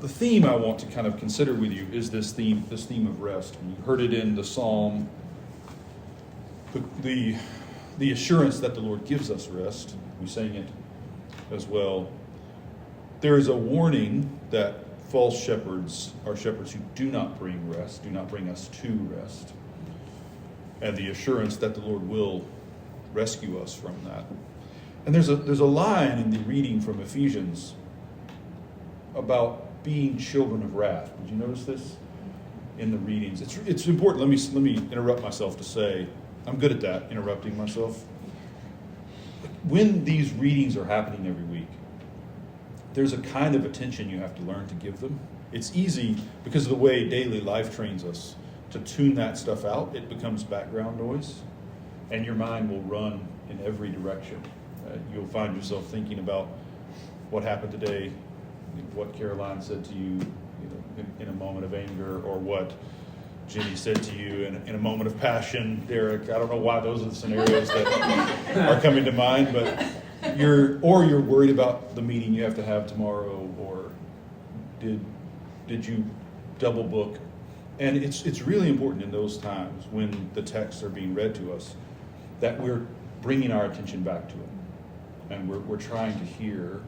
the theme I want to kind of consider with you is this theme of rest. You heard it in the psalm, the assurance that the Lord gives us rest. We sang it as well. There is a warning that false shepherds are shepherds who do not bring rest, do not bring us to rest. And the assurance that the Lord will rescue us from that. And there's a line in the reading from Ephesians about being children of wrath. Did you notice this in the readings? It's important. Let me interrupt myself to say, I'm good at that, interrupting myself. When these readings are happening every week, there's a kind of attention you have to learn to give them. It's easy because of the way daily life trains us to tune that stuff out. It becomes background noise, and your mind will run in every direction. You'll find yourself thinking about what happened today, what Caroline said to you, in a moment of anger, or what Jenny said to you in a moment of passion. Derek, I don't know why those are the scenarios that are coming to mind, but you're worried about the meeting you have to have tomorrow, or did you double book? And it's really important in those times when the texts are being read to us that we're bringing our attention back to it, and we're trying to hear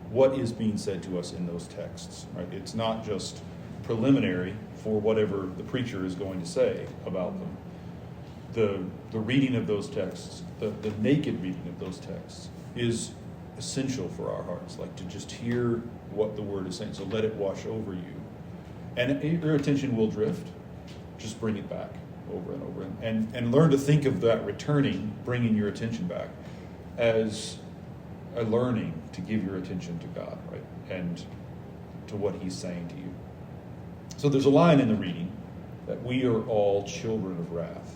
what is being said to us in those texts. Right? It's not just preliminary for whatever the preacher is going to say about them. The reading of those texts, the naked reading of those texts, is essential for our hearts, like to just hear what the Word is saying. So let it wash over you. And your attention will drift. Just bring it back over and over. And learn to think of that returning, bringing your attention back, as a learning to give your attention to God, right? And to what He's saying to you. So there's a line in the reading that we are all children of wrath.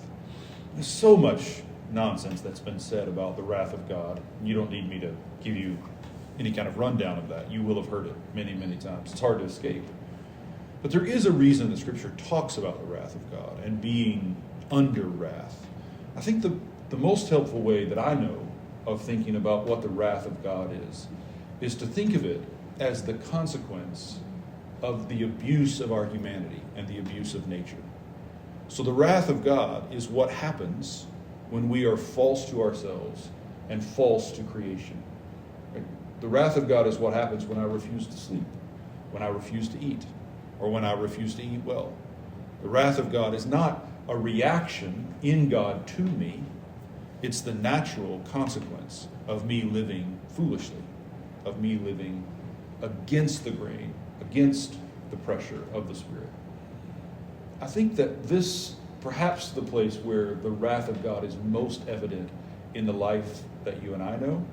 There's so much nonsense that's been said about the wrath of God. You don't need me to give you any kind of rundown of that. You will have heard it many, many times. It's hard to escape. But there is a reason that Scripture talks about the wrath of God and being under wrath. I think the most helpful way that I know of thinking about what the wrath of God is to think of it as the consequence of the abuse of our humanity and the abuse of nature. So the wrath of God is what happens when we are false to ourselves and false to creation. Right? The wrath of God is what happens when I refuse to sleep, when I refuse to eat, or when I refuse to eat well. The wrath of God is not a reaction in God to me. It's the natural consequence of me living foolishly, of me living against the grain, against the pressure of the Spirit. I think that this, perhaps the place where the wrath of God is most evident in the life that you and I know,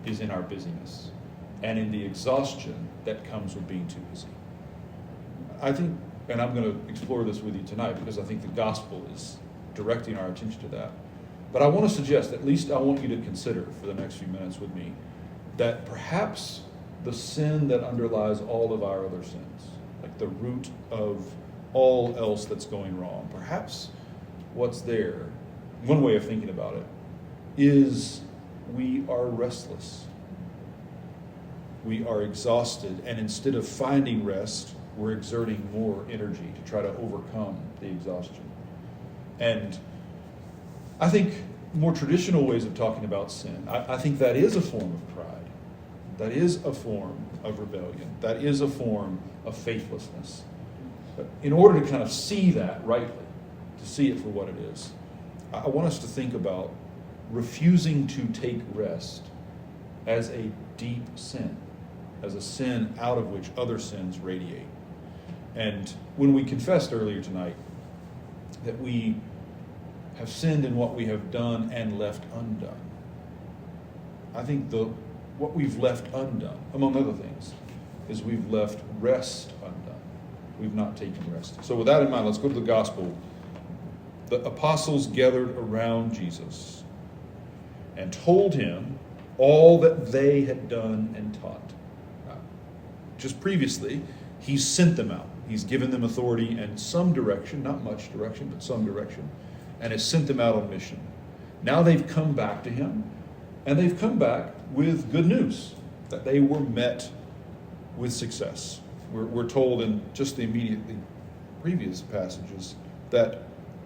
is in our busyness and in the exhaustion that comes with being too busy. I think, and I'm going to explore this with you tonight because I think the gospel is directing our attention to that. But I want to suggest, at least I want you to consider for the next few minutes with me, that perhaps the sin that underlies all of our other sins, like the root of all else that's going wrong, perhaps what's there, one way of thinking about it, is we are restless. We are exhausted, and instead of finding rest, we're exerting more energy to try to overcome the exhaustion. And I think more traditional ways of talking about sin, I think that is a form of pride. That is a form of rebellion. That is a form of faithlessness. But in order to kind of see that rightly, to see it for what it is, I want us to think about refusing to take rest as a deep sin, as a sin out of which other sins radiate. And when we confessed earlier tonight that we have sinned in what we have done and left undone, I think what we've left undone, among other things, is we've left rest undone. We've not taken rest. So with that in mind, let's go to the gospel. The apostles gathered around Jesus and told him all that they had done and taught. Just previously, he's sent them out. He's given them authority and some direction, not much direction, but some direction, and has sent them out on mission. Now they've come back to him, and they've come back with good news, that they were met with success. We're told in just the immediately previous passages that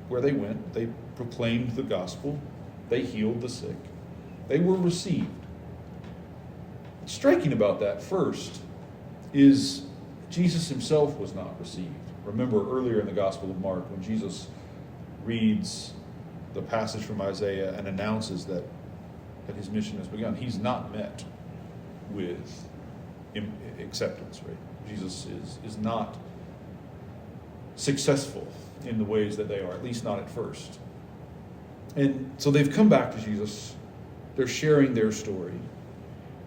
where they went, they proclaimed the gospel, they healed the sick, they were received. What's striking about that first is Jesus himself was not received. Remember earlier in the Gospel of Mark when Jesus reads the passage from Isaiah and announces that his mission has begun, he's not met with acceptance, right? Jesus is not successful in the ways that they are, at least not at first. And so they've come back to Jesus. They're sharing their story.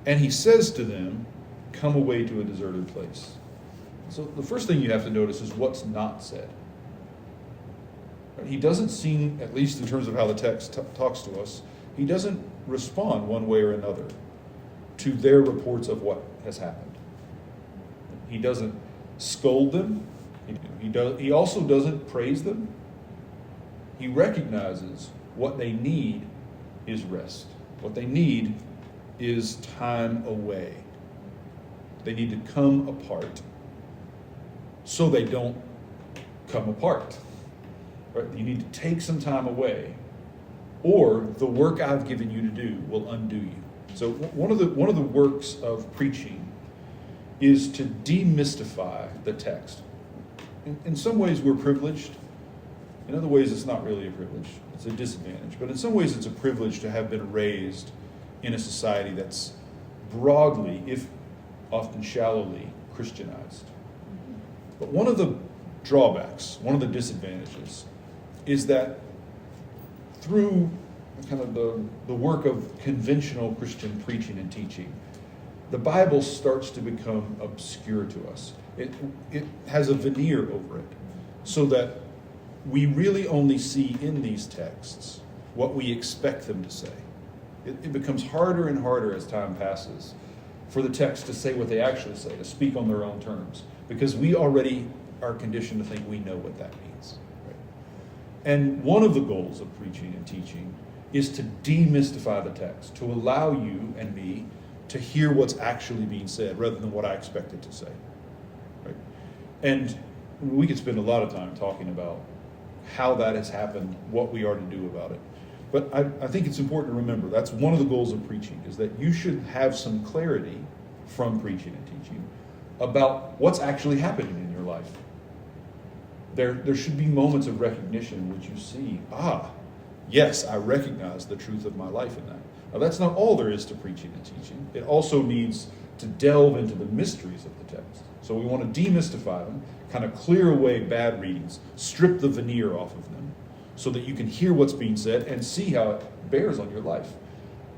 And he says to them, come away to a deserted place. So the first thing you have to notice is what's not said. He doesn't seem, at least in terms of how the text talks to us, he doesn't respond one way or another to their reports of what has happened. He doesn't scold them. He also doesn't praise them. He recognizes what they need is rest. What they need is time away. They need to come apart so they don't come apart. Right? You need to take some time away, or the work I've given you to do will undo you. So one of the works of preaching is to demystify the text. In some ways we're privileged. In other ways it's not really a privilege. It's a disadvantage. But in some ways it's a privilege to have been raised in a society that's broadly, if often shallowly, Christianized. But one of the drawbacks, one of the disadvantages, is that through kind of the work of conventional Christian preaching and teaching, the Bible starts to become obscure to us. It has a veneer over it, so that we really only see in these texts what we expect them to say. It becomes harder and harder as time passes for the text to say what they actually say, to speak on their own terms, because we already are conditioned to think we know what that means. Right? And one of the goals of preaching and teaching is to demystify the text, to allow you and me to hear what's actually being said rather than what I expect it to say. Right? And we could spend a lot of time talking about how that has happened, what we are to do about it. But I think it's important to remember that's one of the goals of preaching, is that you should have some clarity from preaching and teaching about what's actually happening in your life. There should be moments of recognition in which you see, yes, I recognize the truth of my life in that. Now, that's not all there is to preaching and teaching. It also needs to delve into the mysteries of the text. So we want to demystify them, kind of clear away bad readings, strip the veneer off of them, so that you can hear what's being said and see how it bears on your life.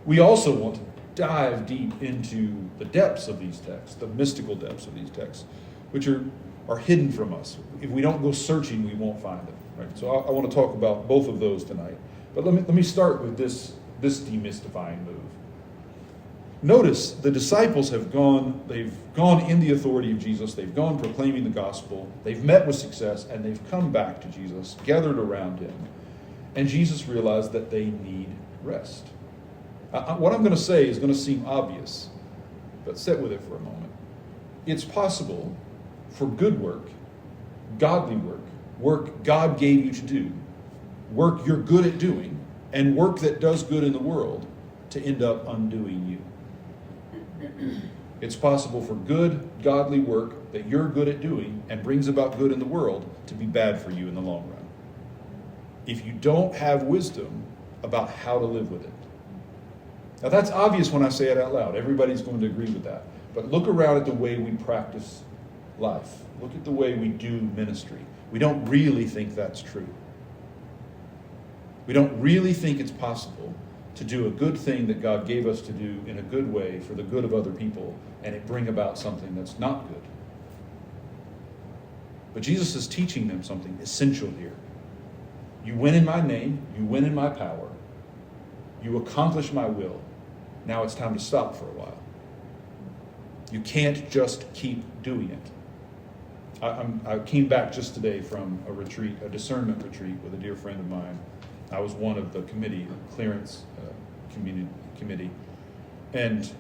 We also want to dive deep into the depths of these texts, the mystical depths of these texts, which are hidden from us. If we don't go searching, we won't find them. Right? So I want to talk about both of those tonight. But let me start with this demystifying move. Notice the disciples they've gone in the authority of Jesus, they've gone proclaiming the gospel, they've met with success, and they've come back to Jesus, gathered around him, and Jesus realized that they need rest. What I'm going to say is going to seem obvious, but sit with it for a moment. It's possible for good work, godly work God gave you to do, work you're good at doing, and work that does good in the world to end up undoing you. It's possible for good, godly work that you're good at doing and brings about good in the world to be bad for you in the long run, if you don't have wisdom about how to live with it. Now that's obvious when I say it out loud. Everybody's going to agree with that. But look around at the way we practice life. Look at the way we do ministry. We don't really think that's true. We don't really think it's possible to do a good thing that God gave us to do in a good way for the good of other people, and it bring about something that's not good. But Jesus is teaching them something essential here. You win in my name, you win in my power, you accomplish my will. Now it's time to stop for a while. You can't just keep doing it. I came back just today from a retreat, a discernment retreat with a dear friend of mine. I was one of the committee, clearance committee. And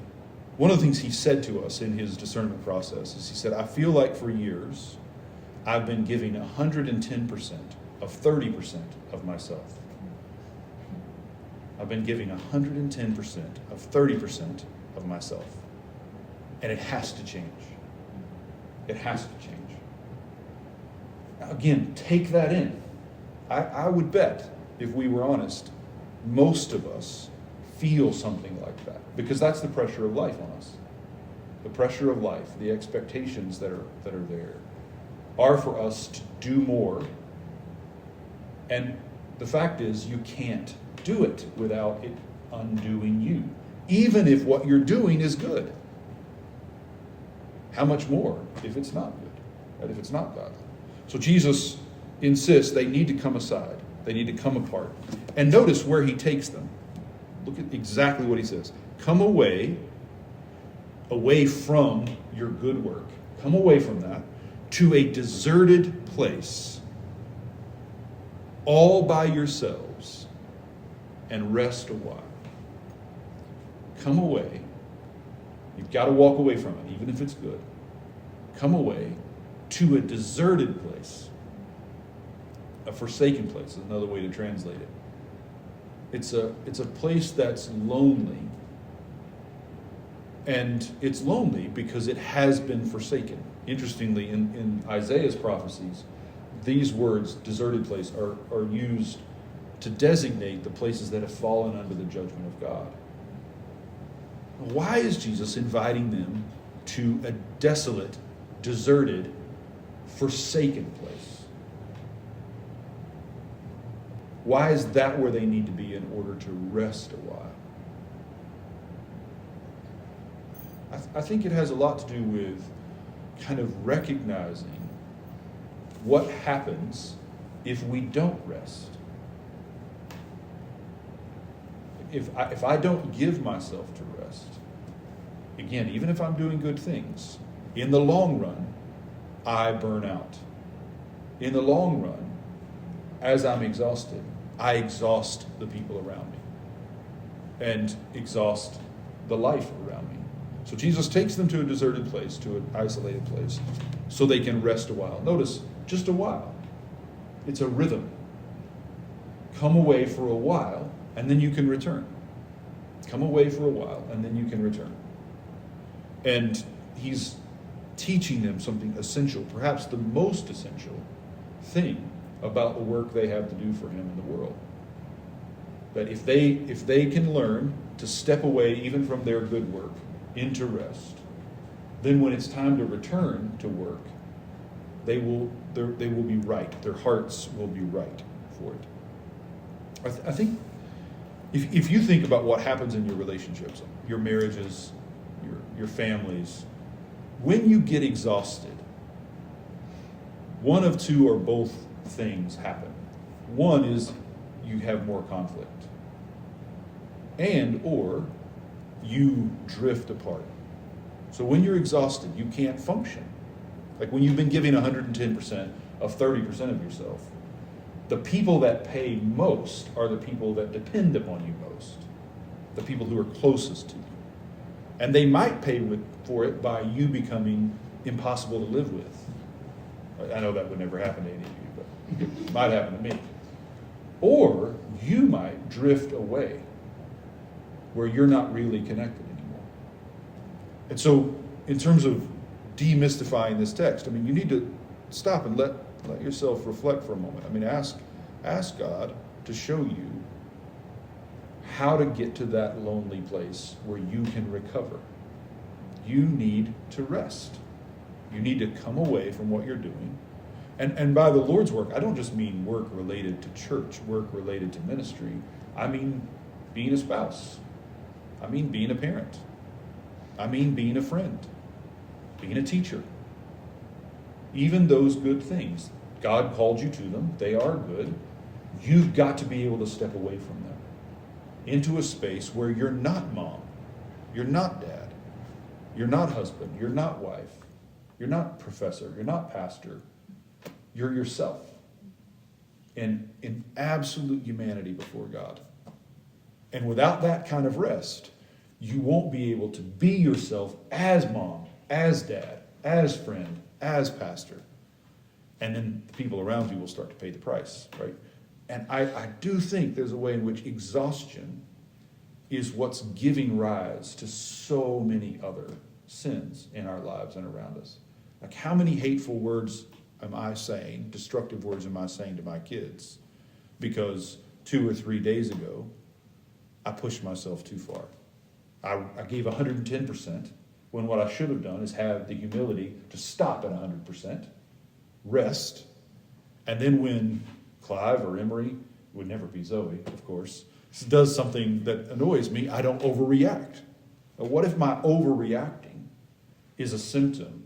One of the things he said to us in his discernment process is he said, I feel like for years I've been giving 110% of 30% of myself. I've been giving 110% of 30% of myself. And it has to change. It has to change. Now, again, take that in. I would bet, if we were honest, most of us feel something like that, because that's the pressure of life on us. The pressure of life, the expectations that are there, are for us to do more. And the fact is, you can't do it without it undoing you, even if what you're doing is good. How much more if it's not good, and if it's not godly? So Jesus insists they need to come aside. They need to come apart. And notice where he takes them. Look at exactly what he says. Come away from your good work. Come away from that to a deserted place, all by yourselves, and rest a while. Come away. You've got to walk away from it, even if it's good. Come away to a deserted place. A forsaken place is another way to translate it. It's a place that's lonely. And it's lonely because it has been forsaken. Interestingly, in Isaiah's prophecies, these words, deserted place, are used to designate the places that have fallen under the judgment of God. Why is Jesus inviting them to a desolate, deserted, forsaken place? Why is that where they need to be in order to rest a while? I think it has a lot to do with kind of recognizing what happens if we don't rest. If I don't give myself to rest, again, even if I'm doing good things, in the long run, I burn out. In the long run, as I'm exhausted, I exhaust the people around me and exhaust the life around me. So Jesus takes them to a deserted place, to an isolated place, so they can rest a while. Notice, just a while. It's a rhythm. Come away for a while, and then you can return. Come away for a while, and then you can return. And he's teaching them something essential, perhaps the most essential thing about the work they have to do for him in the world. That if they can learn to step away even from their good work into rest, then when it's time to return to work, they will be right. Their hearts will be right for it. I think if you think about what happens in your relationships, your marriages, your families, when you get exhausted, one of two or both things happen. One is you have more conflict, and or you drift apart. So when you're exhausted, you can't function. Like when you've been giving 110% of 30% of yourself, the people that pay most are the people that depend upon you most, the people who are closest to you. And they might pay for it by you becoming impossible to live with. I know that would never happen to any of you, but it might happen to me. Or you might drift away where you're not really connected anymore. And so in terms of demystifying this text, I mean, you need to stop and let yourself reflect for a moment. I mean, ask God to show you how to get to that lonely place where you can recover. You need to rest. You need to come away from what you're doing. And by the Lord's work, I don't just mean work related to church, work related to ministry. I mean being a spouse. I mean being a parent. I mean being a friend. Being a teacher. Even those good things. God called you to them. They are good. You've got to be able to step away from them into a space where you're not mom. You're not dad. You're not husband. You're not wife. You're not professor. You're not pastor. You're yourself. And in absolute humanity before God. And without that kind of rest, you won't be able to be yourself as mom, as dad, as friend, as pastor. And then the people around you will start to pay the price, right? And I do think there's a way in which exhaustion is what's giving rise to so many other sins in our lives and around us. Like, how many hateful words am I saying, destructive words am I saying to my kids? Because 2 or 3 days ago, I pushed myself too far. I gave 110%, when what I should have done is have the humility to stop at 100%, rest, and then when Clive or Emery, would never be Zoe, of course, does something that annoys me, I don't overreact. Now, what if my overreacting is a symptom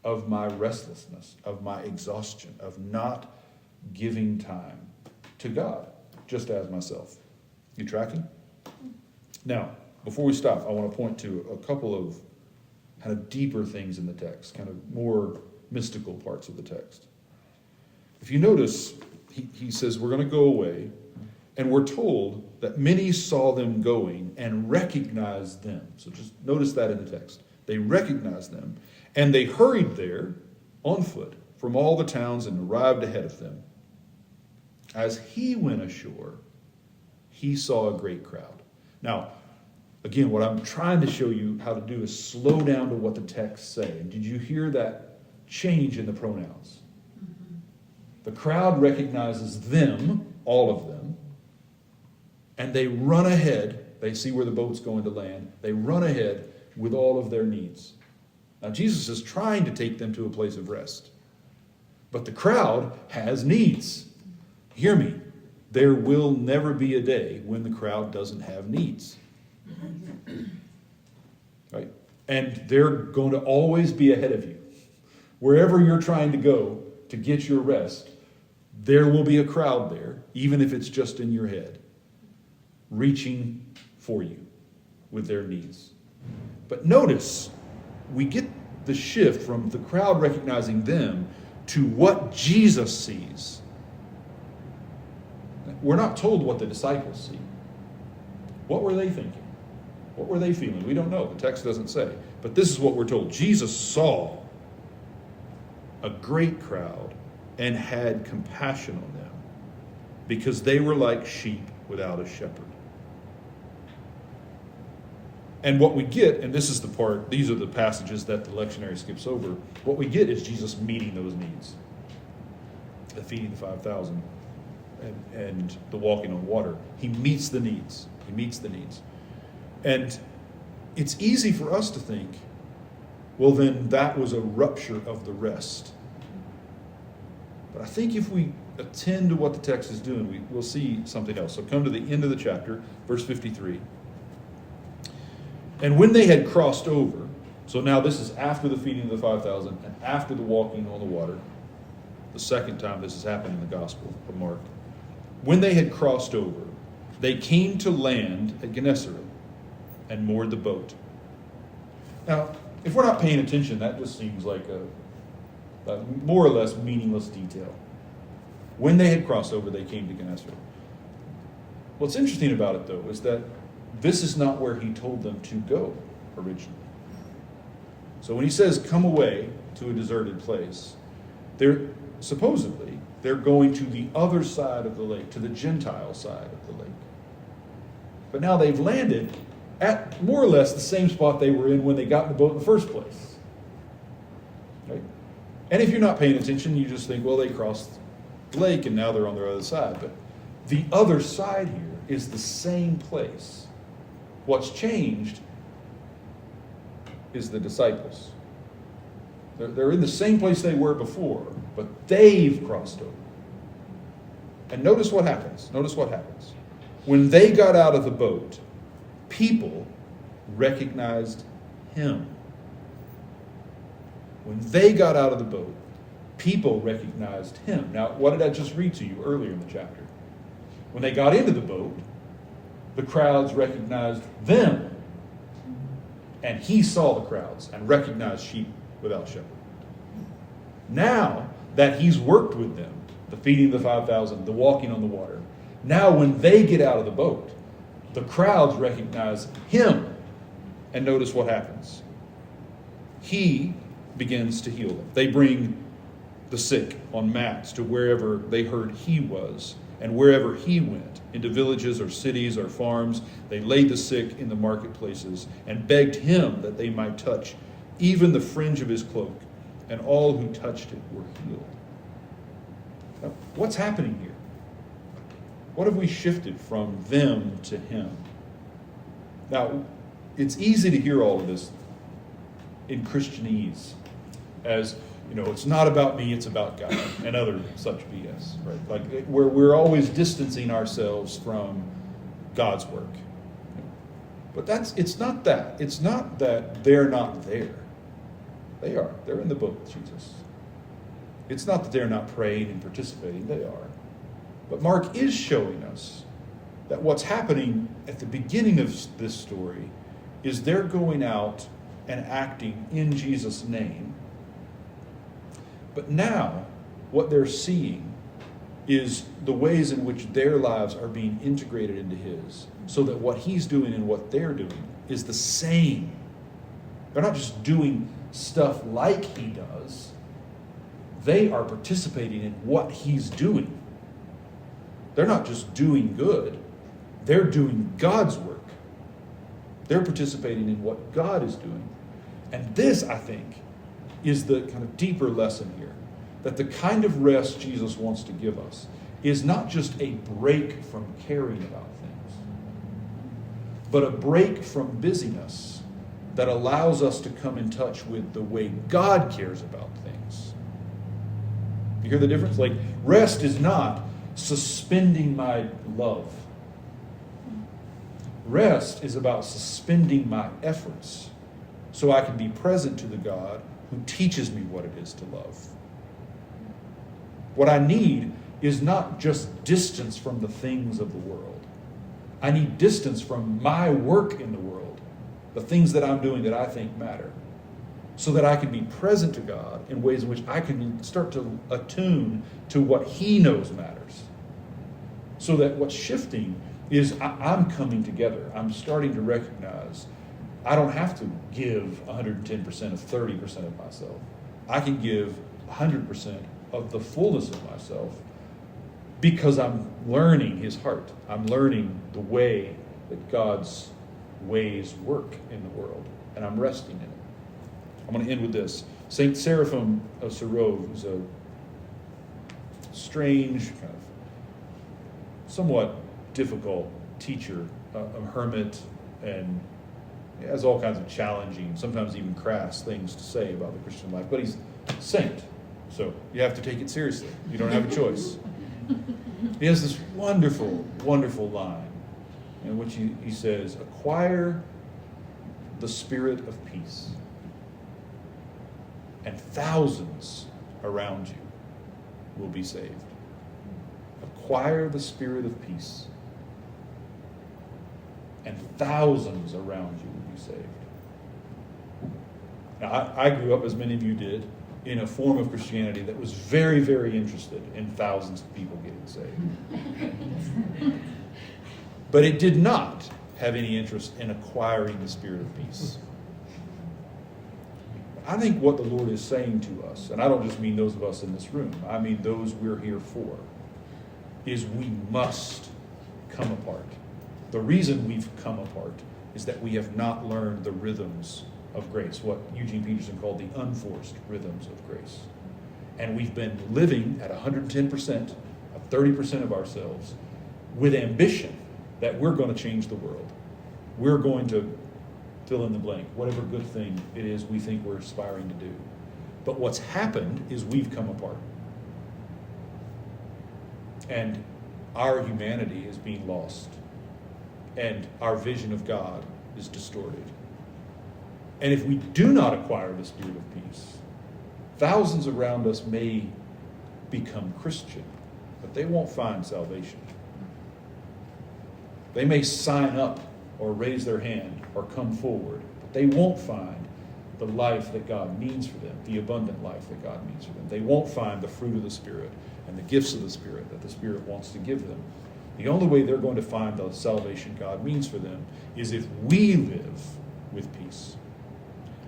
of my restlessness, of my exhaustion, of not giving time to God, just as myself? You tracking? Now, before we stop, I want to point to a couple of kind of deeper things in the text, kind of more mystical parts of the text. If you notice, he says, we're going to go away, and we're told that many saw them going and recognized them. So just notice that in the text. They recognized them, and they hurried there on foot from all the towns and arrived ahead of them. As he went ashore, he saw a great crowd. Now, again, what I'm trying to show you how to do is slow down to what the texts say. And did you hear that change in the pronouns? Mm-hmm. The crowd recognizes them, all of them, and they run ahead. They see where the boat's going to land. They run ahead with all of their needs. Now, Jesus is trying to take them to a place of rest. But the crowd has needs. Hear me. There will never be a day when the crowd doesn't have needs. Right? And they're going to always be ahead of you. Wherever you're trying to go to get your rest, there will be a crowd there, even if it's just in your head, reaching for you with their needs. But notice, we get the shift from the crowd recognizing them to what Jesus sees. We're not told what the disciples see. What were they thinking? What were they feeling? We don't know. The text doesn't say. But this is what we're told. Jesus saw a great crowd and had compassion on them because they were like sheep without a shepherd. And what we get, and this is the part, these are the passages that the lectionary skips over, what we get is Jesus meeting those needs. The feeding the 5,000 and the walking on water. He meets the needs. He meets the needs. And it's easy for us to think, well, then that was a rupture of the rest. But I think if we attend to what the text is doing, we'll see something else. So come to the end of the chapter, verse 53. And when they had crossed over, so now this is after the feeding of the 5,000 and after the walking on the water, the second time this has happened in the Gospel of Mark. When they had crossed over, they came to land at Gennesaret and moored the boat. Now, if we're not paying attention, that just seems like a more or less meaningless detail. When they had crossed over, they came to Gennesaret. What's interesting about it, though, is that this is not where he told them to go originally. So when he says, come away to a deserted place, they're going to the other side of the lake, to the Gentile side of the lake. But now they've landed at more or less the same spot they were in when they got in the boat in the first place. Right? And if you're not paying attention, you just think, well, they crossed the lake and now they're on their other side. But the other side here is the same place. What's changed is the disciples. They're in the same place they were before, but they've crossed over. And notice what happens. Notice what happens. When they got out of the boat, people recognized him. When they got out of the boat, people recognized him. Now, what did I just read to you earlier in the chapter? When they got into the boat, the crowds recognized them. And he saw the crowds and recognized sheep without shepherd. Now that he's worked with them, the feeding of the 5,000, the walking on the water, now when they get out of the boat, the crowds recognize him And notice what happens. He begins to heal them. They bring the sick on mats to wherever they heard he was, and wherever he went, into villages or cities or farms, they laid the sick in the marketplaces and begged him that they might touch even the fringe of his cloak, and all who touched it were healed. Now, what's happening here? What have we shifted from them to him? Now, it's easy to hear all of this in Christianese as, it's not about me, it's about God, and other such BS, right? Like, where we're always distancing ourselves from God's work. But it's not that. It's not that they're not there. They are. They're in the boat with Jesus. It's not that they're not praying and participating. They are. But Mark is showing us that what's happening at the beginning of this story is they're going out and acting in Jesus' name. But now, what they're seeing is the ways in which their lives are being integrated into his, so that what he's doing and what they're doing is the same. They're not just doing stuff like he does. They are participating in what he's doing. They're not just doing good. They're doing God's work. They're participating in what God is doing. And this, I think, is the kind of deeper lesson here. That the kind of rest Jesus wants to give us is not just a break from caring about things, but a break from busyness that allows us to come in touch with the way God cares about things. You hear the difference? Like, rest is not suspending my love. Rest is about suspending my efforts so I can be present to the God who teaches me what it is to love. What I need is not just distance from the things of the world. I need distance from my work in the world, the things that I'm doing that I think matter, so that I can be present to God in ways in which I can start to attune to what he knows matters. So that what's shifting is I'm coming together. I'm starting to recognize I don't have to give 110% of 30% of myself. I can give 100% of the fullness of myself because I'm learning his heart. I'm learning the way that God's ways work in the world, and I'm resting in it. I'm going to end with this. Saint Seraphim of Sarov, who's a strange, kind of somewhat difficult teacher, a hermit, and has all kinds of challenging, sometimes even crass things to say about the Christian life. But he's a saint, so you have to take it seriously. You don't have a choice. He has this wonderful, wonderful line in which he says, acquire the spirit of peace, and thousands around you will be saved. Acquire the spirit of peace, and thousands around you will be saved. Now, I grew up, as many of you did, in a form of Christianity that was very, very interested in thousands of people getting saved. But it did not have any interest in acquiring the spirit of peace. I think what the Lord is saying to us, and I don't just mean those of us in this room, I mean those we're here for, is we must come apart. The reason we've come apart is that we have not learned the rhythms of grace, what Eugene Peterson called the unforced rhythms of grace. And we've been living at 110%, 30% of ourselves, with ambition that we're going to change the world. We're going to fill in the blank, whatever good thing it is we think we're aspiring to do. But what's happened is we've come apart. And our humanity is being lost. And our vision of God is distorted. And if we do not acquire the spirit of peace, thousands around us may become Christian, but they won't find salvation. They may sign up or raise their hand or come forward, but they won't find the life that God means for them, the abundant life that God means for them. They won't find the fruit of the Spirit and the gifts of the Spirit that the Spirit wants to give them. The only way they're going to find the salvation God means for them is if we live with peace.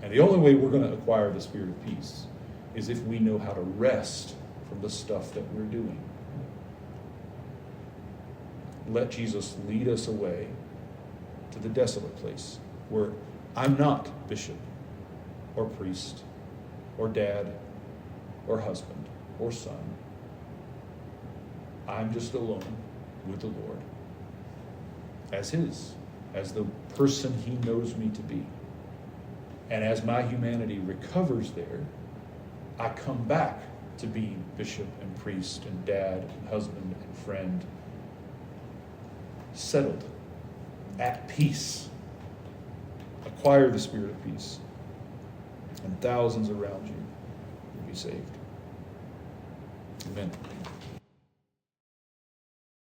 And the only way we're going to acquire the spirit of peace is if we know how to rest from the stuff that we're doing. Let Jesus lead us away to the desolate place where I'm not bishop or priest or dad or husband or son. I'm just alone with the Lord as the person he knows me to be. And as my humanity recovers there, I come back to being bishop and priest and dad and husband and friend, settled, at peace. Acquire the spirit of peace, and thousands around you will be saved. Amen.